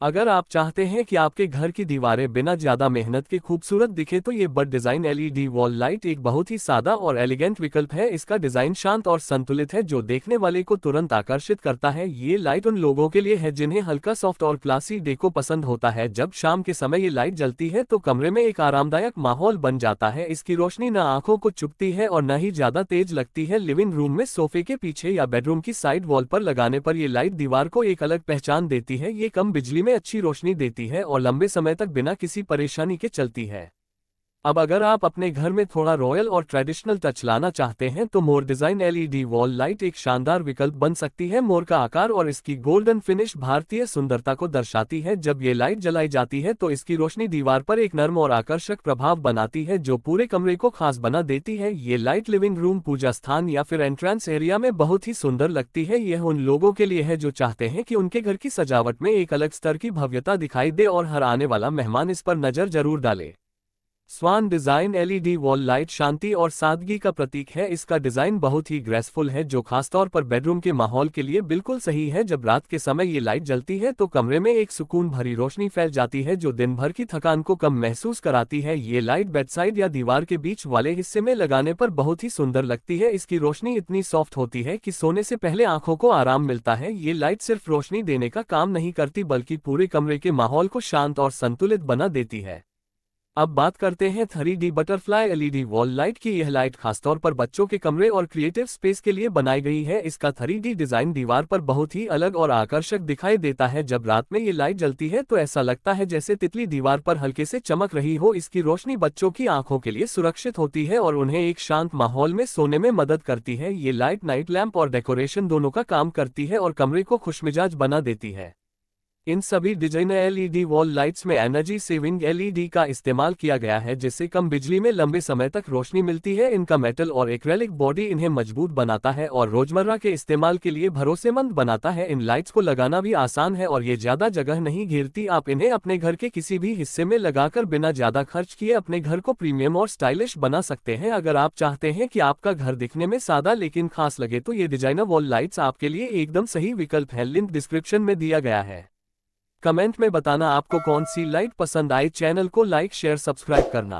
अगर आप चाहते हैं कि आपके घर की दीवारें बिना ज्यादा मेहनत के खूबसूरत दिखे तो ये बड डिजाइन एलईडी वॉल लाइट एक बहुत ही सादा और एलिगेंट विकल्प है। इसका डिजाइन शांत और संतुलित है जो देखने वाले को तुरंत आकर्षित करता है। ये लाइट उन लोगों के लिए है जिन्हें हल्का सॉफ्ट और क्लासी डेको पसंद होता है। जब शाम के समय ये लाइट जलती है तो कमरे में एक आरामदायक माहौल बन जाता है। इसकी रोशनी न आंखों को चुभती है और न ही ज्यादा तेज लगती है। लिविंग रूम में सोफे के पीछे या बेडरूम की साइड वॉल पर लगाने पर ये लाइट दीवार को एक अलग पहचान देती है। ये कम बिजली में अच्छी रोशनी देती है और लंबे समय तक बिना किसी परेशानी के चलती है। अब अगर आप अपने घर में थोड़ा रॉयल और ट्रेडिशनल टच लाना चाहते हैं तो मोर डिजाइन एलईडी वॉल लाइट एक शानदार विकल्प बन सकती है। मोर का आकार और इसकी गोल्डन फिनिश भारतीय सुंदरता को दर्शाती है। जब ये लाइट जलाई जाती है तो इसकी रोशनी दीवार पर एक नर्म और आकर्षक प्रभाव बनाती है जो पूरे कमरे को खास बना देती है। ये लाइट लिविंग रूम, पूजा स्थान या फिर एंट्रेंस एरिया में बहुत ही सुंदर लगती है। यह उन लोगों के लिए है जो चाहते हैं कि उनके घर की सजावट में एक अलग स्तर की भव्यता दिखाई दे और हर आने वाला मेहमान इस पर नजर जरूर डाले। स्वान डिजाइन एलईडी वॉल लाइट शांति और सादगी का प्रतीक है। इसका डिजाइन बहुत ही ग्रेसफुल है जो खासतौर पर बेडरूम के माहौल के लिए बिल्कुल सही है। जब रात के समय ये लाइट जलती है तो कमरे में एक सुकून भरी रोशनी फैल जाती है जो दिन भर की थकान को कम महसूस कराती है। ये लाइट बेडसाइड या दीवार के बीच वाले हिस्से में लगाने पर बहुत ही सुंदर लगती है। इसकी रोशनी इतनी सॉफ्ट होती है कि सोने से पहले आंखों को आराम मिलता है। ये लाइट सिर्फ रोशनी देने का काम नहीं करती बल्कि पूरे कमरे के माहौल को शांत और संतुलित बना देती है। अब बात करते हैं 3D butterfly LED wall light की। यह लाइट खासतौर पर बच्चों के कमरे और क्रिएटिव स्पेस के लिए बनाई गई है। इसका 3D डिजाइन दीवार पर बहुत ही अलग और आकर्षक दिखाई देता है। जब रात में ये लाइट जलती है तो ऐसा लगता है जैसे तितली दीवार पर हल्के से चमक रही हो। इसकी रोशनी बच्चों की आंखों के लिए सुरक्षित होती है और उन्हें एक शांत माहौल में सोने में मदद करती है। ये लाइट नाइट लैंप और डेकोरेशन दोनों का काम करती है और कमरे को खुशमिजाज बना देती है। इन सभी डिजाइनर एलईडी वॉल लाइट्स में एनर्जी सेविंग एलईडी का इस्तेमाल किया गया है जिससे कम बिजली में लंबे समय तक रोशनी मिलती है। इनका मेटल और एक्रेलिक बॉडी इन्हें मजबूत बनाता है और रोजमर्रा के इस्तेमाल के लिए भरोसेमंद बनाता है। इन लाइट्स को लगाना भी आसान है और ये ज्यादा जगह नहीं घेरती। आप इन्हें अपने घर के किसी भी हिस्से में लगाकर बिना ज्यादा खर्च किए अपने घर को प्रीमियम और स्टाइलिश बना सकते हैं। अगर आप चाहते हैं कि आपका घर दिखने में सादा लेकिन खास लगे तो ये डिजाइनर वॉल लाइट्स आपके लिए एकदम सही विकल्प है। लिंक डिस्क्रिप्शन में दिया गया है। कमेंट में बताना आपको कौन सी लाइट पसंद आई। चैनल को लाइक शेयर सब्सक्राइब करना।